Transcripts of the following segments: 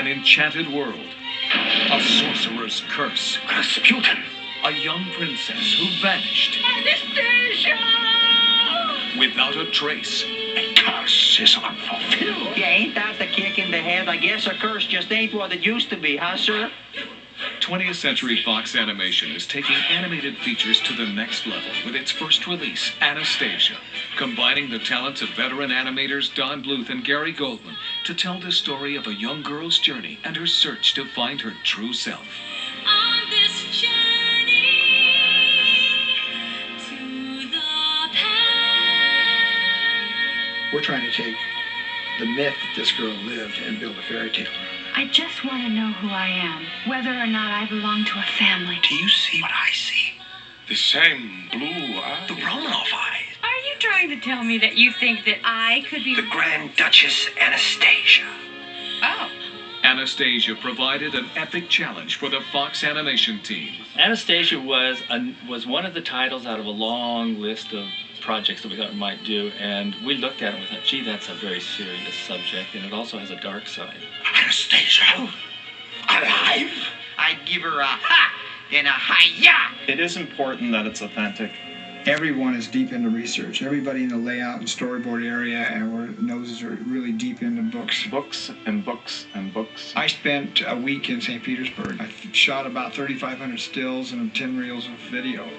An enchanted world. A sorcerer's curse. Rasputin. A young princess who vanished. Anastasia! Without a trace. A curse is unfulfilled. Yeah, ain't that the kick in the head? I guess a curse just ain't what it used to be, huh, sir? 20th Century Fox Animation is taking animated features to the next level with its first release, Anastasia, combining the talents of veteran animators Don Bluth and Gary Goldman to tell the story of a young girl's journey and her search to find her true self. On this journey to the past. We're trying to take the myth that this girl lived and build a fairy tale around that. I just want to know who I am, whether or not I belong to a family. Do you see what I see? The same blue eyes. The Romanov eyes. Are you trying to tell me that you think that I could be... The Grand Duchess Anastasia. Oh. Anastasia provided an epic challenge for the Fox Animation team. Anastasia was one of the titles out of a long list of projects that we thought we might do, and we looked at it and we thought, gee, that's a very serious subject, and it also has a dark side. Anastasia? Alive? I'd give her a ha and a hi-ya! It is important that it's authentic. Everyone is deep into research. Everybody in the layout and storyboard area and our noses are really deep into books. Books and books and books. I spent a week in St. Petersburg. I shot about 3,500 stills and 10 reels of video.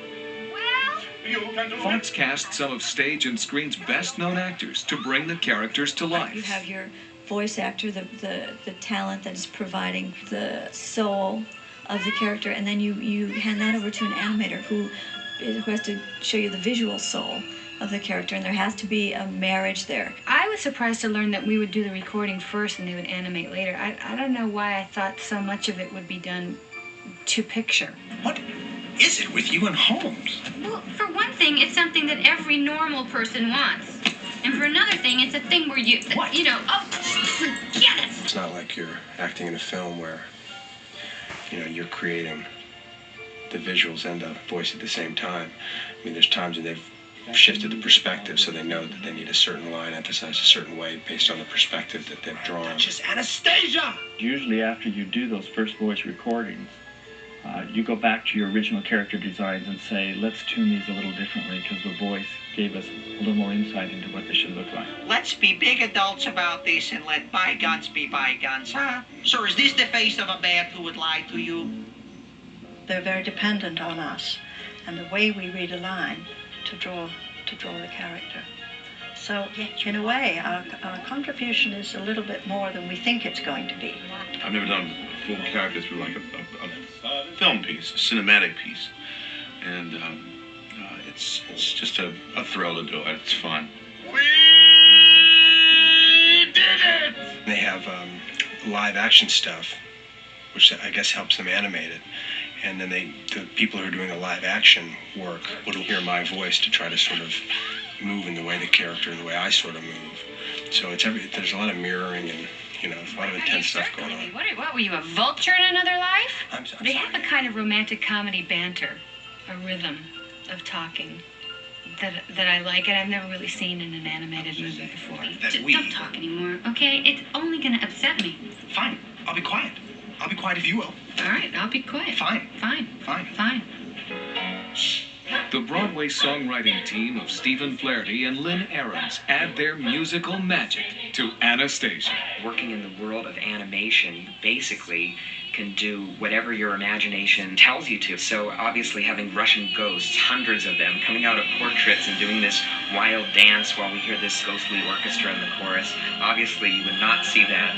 Fox cast some of stage and screen's best-known actors to bring the characters to life. You have your voice actor, the talent that is providing the soul of the character, and then you hand that over to an animator who has to show you the visual soul of the character, and there has to be a marriage there. I was surprised to learn that we would do the recording first and they would animate later. I don't know why I thought so much of it would be done to picture. What is it with you and Holmes? Well, for one thing, it's something that every normal person wants. And for another thing, it's a thing where you know, oh, forget it. It's not like you're acting in a film where, you're creating the visuals and the voice at the same time. I mean, there's times when they've shifted the perspective so they know that they need a certain line emphasized a certain way based on the perspective that they've drawn. Just Anastasia! Usually after you do those first voice recordings, you go back to your original character designs and say, let's tune these a little differently because the voice gave us a little more insight into what they should look like. Let's be big adults about this and let bygones be bygones, huh? So is this the face of a man who would lie to you? They're very dependent on us and the way we read a line to draw the character. So, in a way, our contribution is a little bit more than we think it's going to be. I've never done a full character through like a film piece, a cinematic piece. And it's just a thrill to do it. It's fun. We did it! They have live action stuff, which I guess helps them animate it. And then the people who are doing the live action work would hear my voice to try to sort of move in the way the character and the way I sort of move. So there's a lot of mirroring and, a lot of intense stuff going on. What were you, a vulture in another life? I'm They sorry. have a kind of romantic comedy banter, a rhythm of talking that I like, and I've never really seen in an animated movie before. Don't talk anymore, okay? It's only gonna upset me. Fine, I'll be quiet. I'll be quiet if you will. All right, I'll be quiet. Fine. Fine. Fine. Fine. The Broadway songwriting team of Stephen Flaherty and Lynn Ahrens add their musical magic to Anastasia. Working in the world of animation, you basically can do whatever your imagination tells you to. So obviously having Russian ghosts, hundreds of them, coming out of portraits and doing this wild dance while we hear this ghostly orchestra in the chorus, obviously you would not see that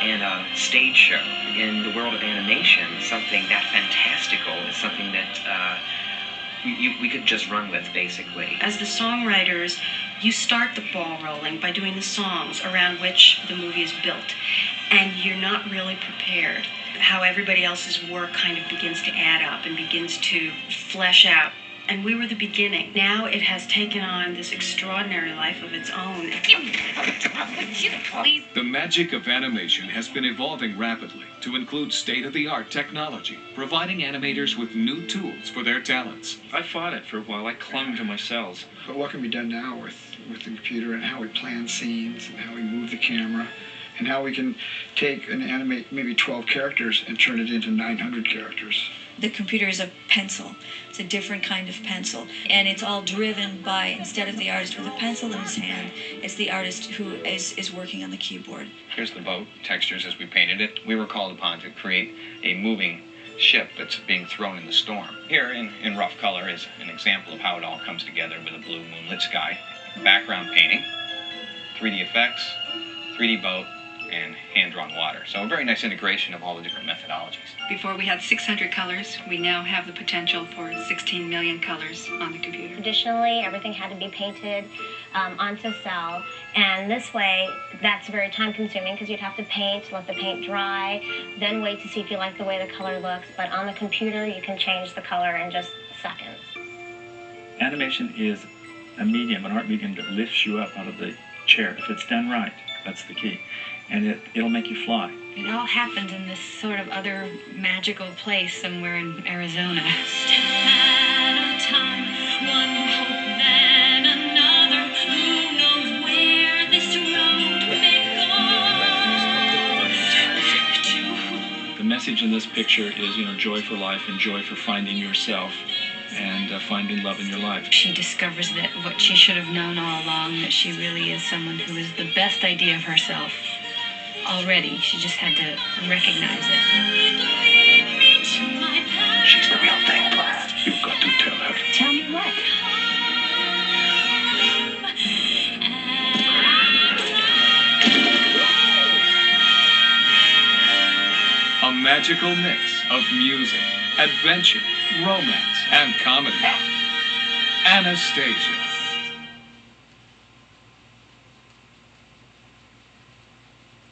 in a stage show. In the world of animation, something that fantastical is something that we could just run with, basically. As the songwriters, you start the ball rolling by doing the songs around which the movie is built, and you're not really prepared. How everybody else's work kind of begins to add up and begins to flesh out. And we were the beginning. Now it has taken on this extraordinary life of its own. Would you please? The magic of animation has been evolving rapidly to include state-of-the-art technology, providing animators with new tools for their talents. I fought it for a while. I clung to my cells. But what can be done now with the computer and how we plan scenes and how we move the camera and how we can take and animate maybe 12 characters and turn it into 900 characters. The computer is a pencil. It's a different kind of pencil. And it's all driven by, instead of the artist with a pencil in his hand, it's the artist who is working on the keyboard. Here's the boat, textures as we painted it. We were called upon to create a moving ship that's being thrown in the storm. Here in rough color is an example of how it all comes together with a blue moonlit sky, background painting, 3D effects, 3D boat, and hand-drawn water. So a very nice integration of all the different methodologies. Before we had 600 colors, we now have the potential for 16 million colors on the computer. Traditionally, everything had to be painted onto cell, and this way, that's very time-consuming because you'd have to paint, let the paint dry, then wait to see if you like the way the color looks. But on the computer, you can change the color in just seconds. Animation is a medium, an art medium that lifts you up out of the chair. If it's done right, that's the key. And it'll make you fly. It all happens in this sort of other magical place somewhere in Arizona. The message in this picture is, joy for life and joy for finding yourself and finding love in your life. She discovers that what she should have known all along, that she really is someone who is the best idea of herself already. She just had to recognize it. She's the real thing, Platt. You've got to tell her. Tell me what? A magical mix of music, adventure, romance, and comedy. Anastasia.